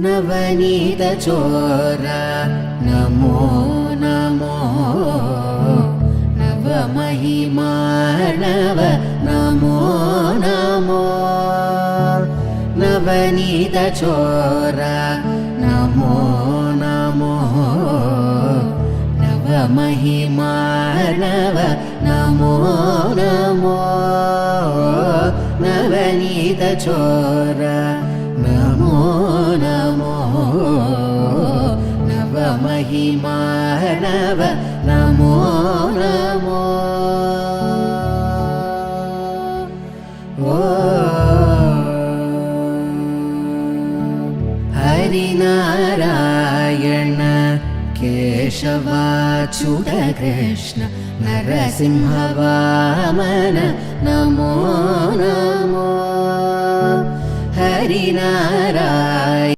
नवनीत चोरा नमो नमो नव महिमानव नमो नमो नवनीत चोरा नमो नमो नव महिमानव नमो नमो नवनीत चोरा नमो नमो नव महिमानव नमो नमो हरिनारायण केशवाच्युत कृष्ण नरसिंहवामन नमो नमो हरिनारायण।